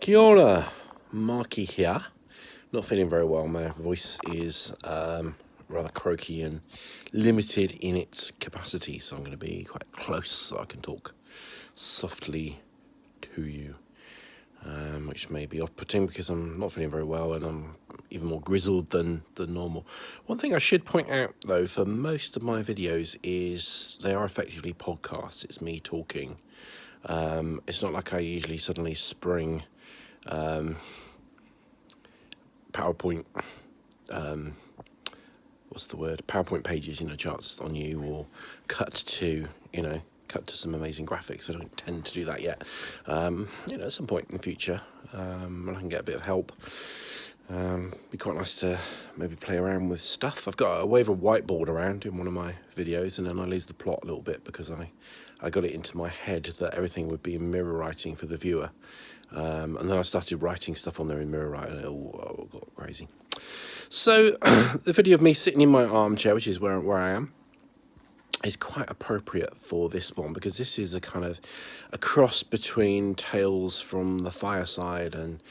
Kia ora, Markie here. Not feeling very well. My voice is rather croaky and limited in its capacity, so I'm going to be quite close so I can talk softly to you, which may be off-putting because I'm not feeling very well and I'm even more grizzled than normal. One thing I should point out, though, for most of my videos is they are effectively podcasts. It's me talking. It's not like I usually suddenly spring PowerPoint, PowerPoint pages, charts on you, or cut to some amazing graphics. I don't tend to do that yet. At some point in the future, when I can get a bit of help, be quite nice to maybe play around with stuff. I've got a wave of whiteboard around in one of my videos, and then I lose the plot a little bit because I got it into my head that everything would be in mirror writing for the viewer. And then I started writing stuff on there in mirror writing, and it all got crazy. So the video of me sitting in my armchair, which is where I am, is quite appropriate for this one, because this is a kind of a cross between Tales from the Fireside and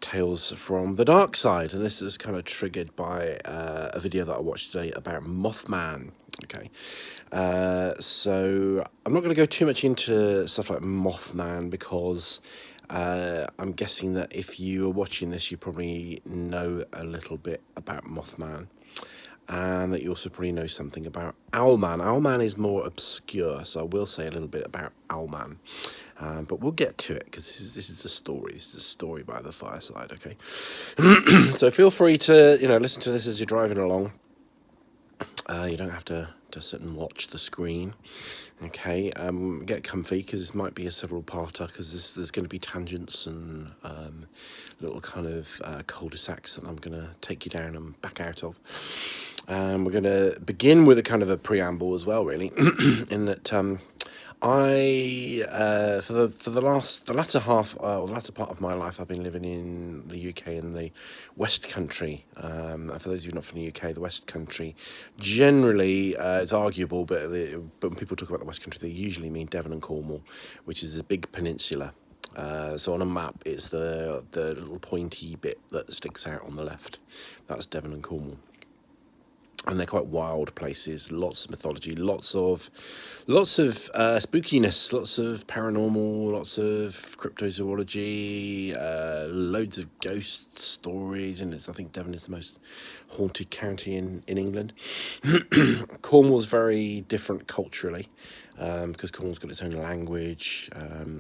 Tales from the Dark Side, and this is kind of triggered by a video that I watched today about Mothman. Okay, so I'm not going to go too much into stuff like Mothman because I'm guessing that if you are watching this, you probably know a little bit about Mothman, and that you also probably know something about Owlman. Owlman is more obscure, so I will say a little bit about Owlman. But we'll get to it, because this is a story. This is a story by the Fireside, okay? So feel free to, listen to this as you're driving along. You don't have to sit and watch the screen, okay? Get comfy, because this might be a several-parter, because there's going to be tangents and little kind of cul-de-sacs that I'm going to take you down and back out of. We're going to begin with a kind of a preamble as well, really, in that for the latter part of my life, I've been living in the UK, in the West Country. For those of you not from the UK, the West Country generally it's arguable, but when people talk about the West Country, they usually mean Devon and Cornwall, which is a big peninsula. So on a map, it's the little pointy bit that sticks out on the left. That's Devon and Cornwall. And they're quite wild places, lots of mythology, lots of spookiness, lots of paranormal, lots of cryptozoology, loads of ghost stories, and I think Devon is the most haunted county in England. Cornwall's very different culturally, because Cornwall's got its own language,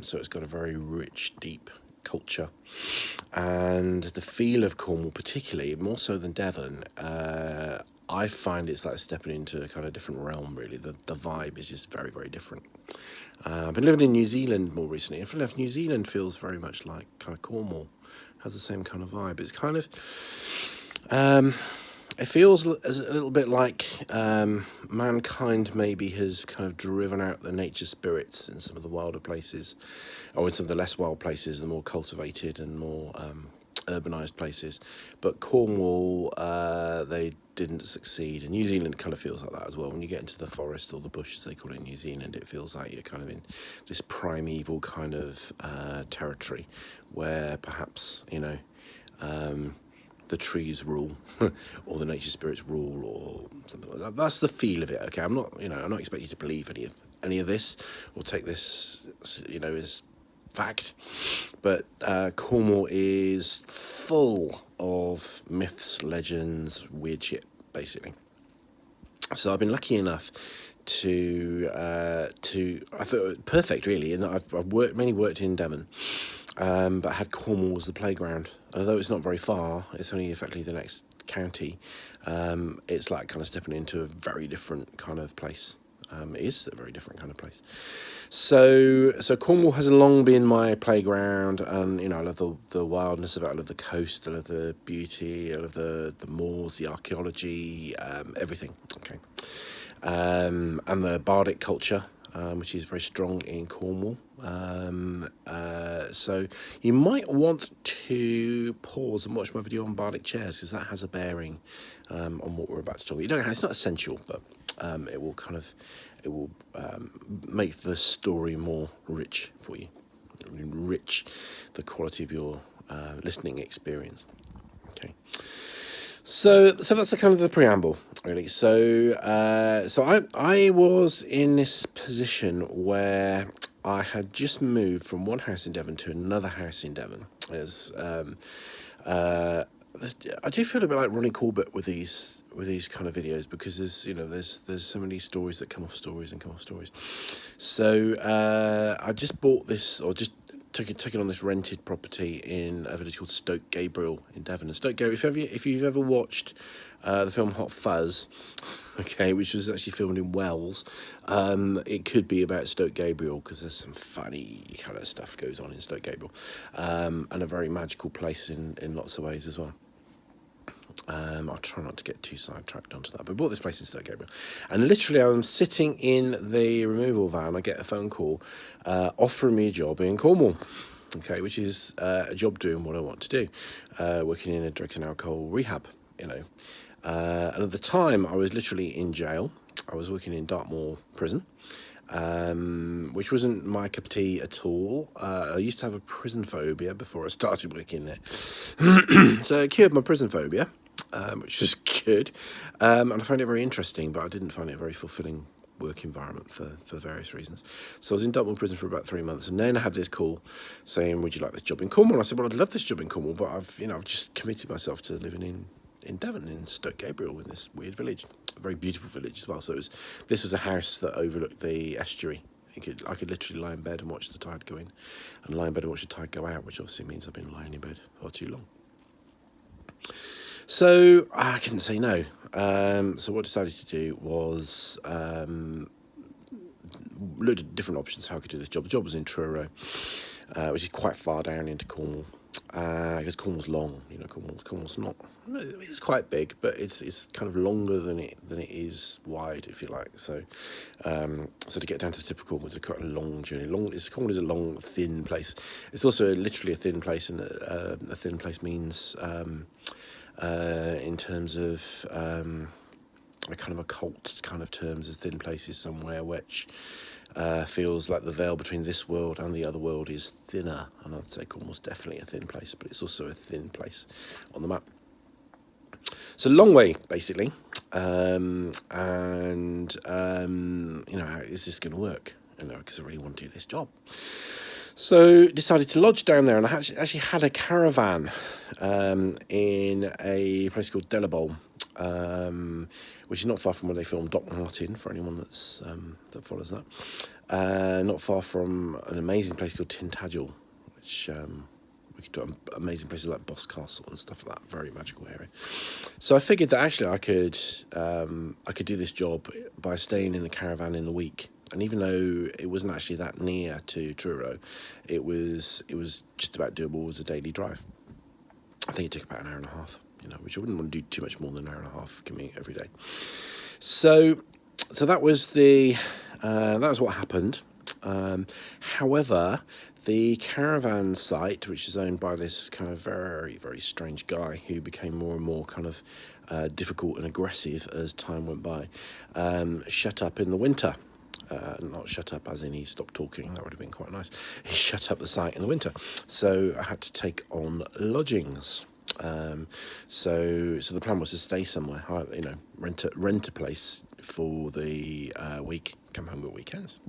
so it's got a very rich, deep culture. And the feel of Cornwall, particularly, more so than Devon, I find it's like stepping into a kind of different realm, really. The vibe is just very, very different. I've been living in New Zealand more recently. And New Zealand feels very much like kind of Cornwall. Has the same kind of vibe. It's kind of... it feels a little bit like mankind maybe has kind of driven out the nature spirits in some of the wilder places, or in some of the less wild places, the more cultivated and more urbanised places. But Cornwall, they didn't succeed, and New Zealand kind of feels like that as well. When you get into the forest, or the bush as they call it in New Zealand, it feels like you're kind of in this primeval kind of territory, where perhaps the trees rule, or the nature spirits rule, or something like that. That's the feel of it. Okay, I'm not expecting you to believe any of this, or take this, as fact, but Cornwall is full of myths, legends, weird shit, basically. So I've been lucky enough to I thought perfect, really, and I've mainly worked in Devon, but had Cornwall as the playground. Although it's not very far, it's only effectively the next county. It's like kind of stepping into a very different kind of place. It is a very different kind of place. So Cornwall has long been my playground, and I love the wildness of it. I love the coast. I love the beauty. I love the moors, the archaeology, everything. Okay, and the bardic culture, which is very strong in Cornwall. So you might want to pause and watch my video on bardic chairs, because that has a bearing on what we're about to talk about. It's not essential, but it will make the story more rich for you, enrich the quality of your listening experience. Okay. So that's the kind of the preamble, really. So I was in this position where I had just moved from one house in Devon to another house in Devon. I do feel a bit like Ronnie Corbett with these kind of videos, because there's so many stories that come off stories and come off stories. So I just bought this, or just took it on this rented property in a village called Stoke Gabriel in Devon. And Stoke Gabriel, if you've ever watched the film Hot Fuzz, okay, which was actually filmed in Wells, it could be about Stoke Gabriel, because there's some funny kind of stuff goes on in Stoke Gabriel, and a very magical place in lots of ways as well. I'll try not to get too sidetracked onto that, but I bought this place in Stoke Gabriel, and literally I'm sitting in the removal van. I get a phone call offering me a job in Cornwall, okay, which is a job doing what I want to do, working in a drugs and alcohol rehab, and at the time I was literally in jail. I was working in Dartmoor prison, which wasn't my cup of tea at all. I used to have a prison phobia before I started working there. So it cured my prison phobia, which was good. And I found it very interesting, but I didn't find it a very fulfilling work environment for various reasons. So I was in Dartmoor prison for about 3 months, and then I had this call saying, would you like this job in Cornwall? And I said, well, I'd love this job in Cornwall, but I've just committed myself to living in Devon, in Stoke Gabriel, in this weird village, a very beautiful village as well. So this was a house that overlooked the estuary. I could literally lie in bed and watch the tide go in, and lie in bed and watch the tide go out, which obviously means I've been lying in bed far too long. So I couldn't say no. So what I decided to do was looked at different options how I could do this job. The job was in Truro, which is quite far down into Cornwall. Because Cornwall's long, Cornwall's not. It's quite big, but it's kind of longer than it is wide, if you like. So, so to get down to typical was quite a long journey. Cornwall is a long, thin place. It's also literally a thin place, and a thin place means, in terms of a kind of occult kind of terms, of thin places somewhere which feels like the veil between this world and the other world is thinner, and I'd say Cornwall's definitely a thin place, but it's also a thin place on the map. So long way, basically, and how is this going to work? Because I really want to do this job. So decided to lodge down there, and I actually had a caravan in a place called Delabole, which is not far from where they filmed Doc Martin, for anyone that follows that. Not far from an amazing place called Tintagel, which we could do amazing places like Boss Castle and stuff like that. Very magical area. So I figured that actually I could do this job by staying in a caravan in the week. And even though it wasn't actually that near to Truro, it was just about doable as a daily drive. I think it took about an hour and a half, which I wouldn't want to do too much more than an hour and a half commute every day. So that was that was what happened. However, the caravan site, which is owned by this kind of very, very strange guy who became more and more kind of difficult and aggressive as time went by, shut up in the winter. Not shut up as in he stopped talking, that would have been quite nice. He shut up the site in the winter. So I had to take on lodgings. So the plan was to stay somewhere, rent a place for the week, come home at weekends.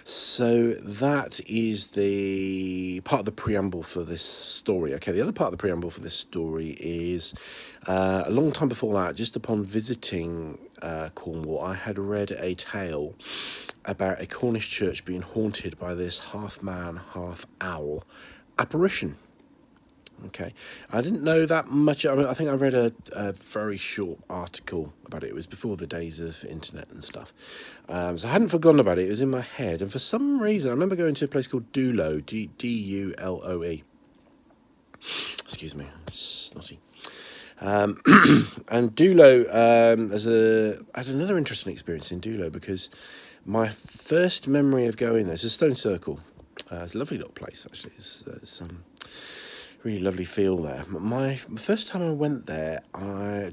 So that is the part of the preamble for this story. Okay, the other part of the preamble for this story is a long time before that, just upon visiting Cornwall, I had read a tale about a Cornish church being haunted by this half-man, half-owl apparition. Okay, I didn't know that much. I think I read a very short article about it. It was before the days of internet and stuff. So I hadn't forgotten about it. It was in my head. And for some reason, I remember going to a place called Duloe, D-U-L-O-E. Excuse me, snotty. And Duloe, has another interesting experience in Duloe, because my first memory of going there, it's a stone circle. It's a lovely little place, actually. It's really lovely feel there. My first time I went there,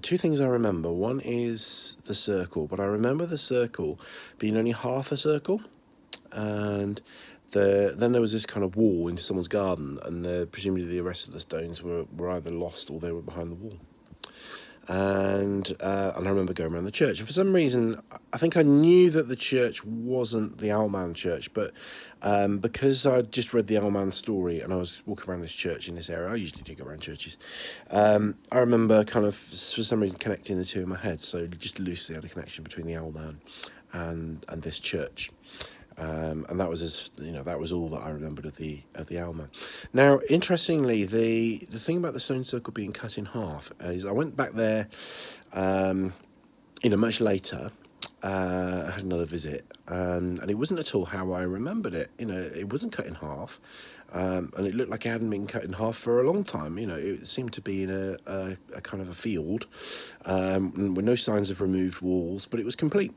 two things I remember. One is the circle, but I remember the circle being only half a circle, and then there was this kind of wall into someone's garden, and presumably the rest of the stones were either lost or they were behind the wall. And I remember going around the church, and for some reason I think I knew that the church wasn't the Owlman church, but because I'd just read the Owlman story and I was walking around this church in this area, I usually do go around churches, I remember kind of for some reason connecting the two in my head, so just loosely had a connection between the Owlman and this church. And that was that was all that I remembered of the Owlman. Now, interestingly, the thing about the stone circle being cut in half is I went back there, much later. I had another visit, and it wasn't at all how I remembered it. It wasn't cut in half, and it looked like it hadn't been cut in half for a long time. It seemed to be in a kind of a field, with no signs of removed walls, but it was complete.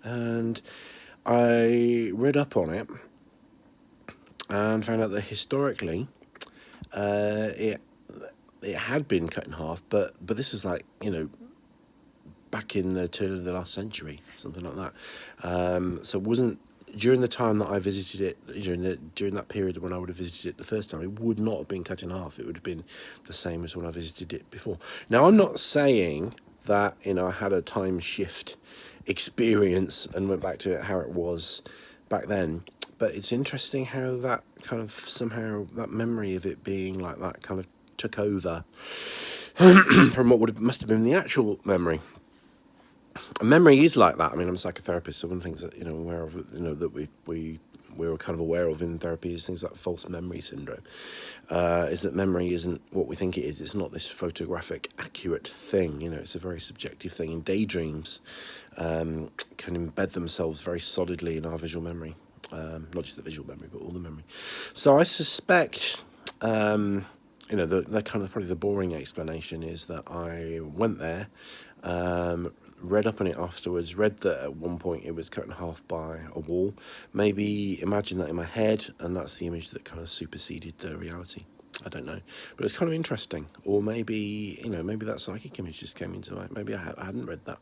And I read up on it and found out that historically it had been cut in half, but this was like, back in the turn of the last century, something like that. So it wasn't during the time that I visited it, during that period when I would have visited it the first time, it would not have been cut in half. It would have been the same as when I visited it before. Now, I'm not saying that, I had a time shift experience and went back to how it was back then, but it's interesting how that kind of somehow that memory of it being like that kind of took over from what must have been the actual memory. And memory is like that. I mean, I'm a psychotherapist, so one of the things that aware of, that we're kind of aware of in therapy is things like false memory syndrome. Is that memory isn't what we think it is. It's not this photographic accurate thing. It's a very subjective thing. And daydreams can embed themselves very solidly in our visual memory, not just the visual memory, but all the memory. So I suspect, the kind of probably the boring explanation is that I went there, read up on it afterwards, read that at one point it was cut in half by a wall, maybe imagine that in my head, and that's the image that kind of superseded the reality. I don't know, but it's kind of interesting. Or maybe maybe that psychic image just came into it. Maybe I hadn't read that.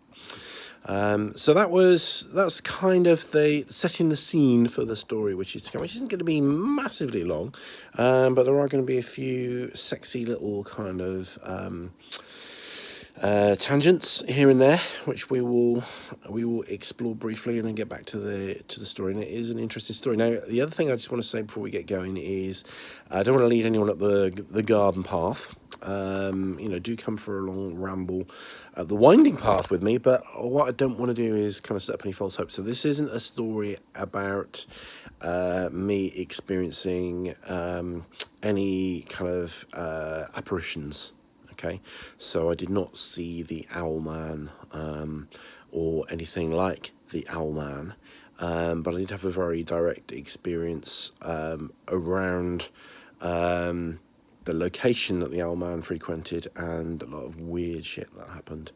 So that's kind of the setting the scene for the story, which isn't going to be massively long, but there are going to be a few sexy little kind of tangents here and there, which we will explore briefly and then get back to the story. And it is an interesting story. Now, the other thing I just want to say before we get going is I don't want to lead anyone up the garden path. Do come for a long ramble at the winding path with me, but what I don't want to do is kind of set up any false hopes. So this isn't a story about me experiencing any kind of apparitions. Okay, so I did not see the Owlman or anything like the Owlman, but I did have a very direct experience around the location that the Owlman frequented, and a lot of weird shit that happened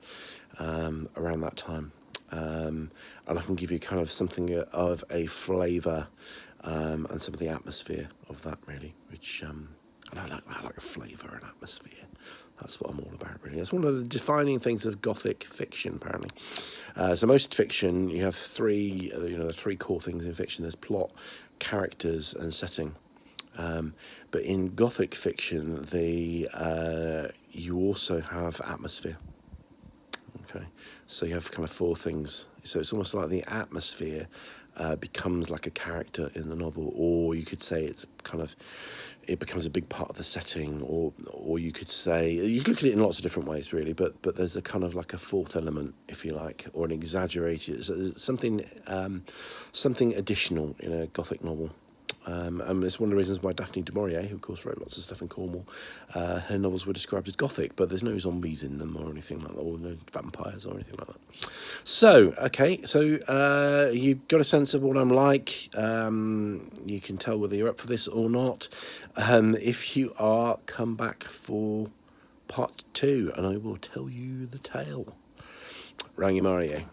around that time. And I can give you kind of something of a flavour and some of the atmosphere of that, really, which and I like a flavour and atmosphere. That's what I'm all about, really. It's one of the defining things of Gothic fiction, apparently. So most fiction, you have three core things in fiction. There's plot, characters, and setting. But in Gothic fiction, you also have atmosphere. Okay, so you have kind of four things. So it's almost like the atmosphere becomes like a character in the novel, or you could say it becomes a big part of the setting, or you could say, you can look at it in lots of different ways, really, but there's a kind of like a fourth element, if you like, or an exaggerated something additional in a Gothic novel. And it's one of the reasons why Daphne du Maurier, who of course wrote lots of stuff in Cornwall, her novels were described as Gothic, but there's no zombies in them or anything like that, or no vampires or anything like that. So, okay, so you've got a sense of what I'm like. You can tell whether you're up for this or not. If you are, come back for part 2, and I will tell you the tale. Rangi Marie.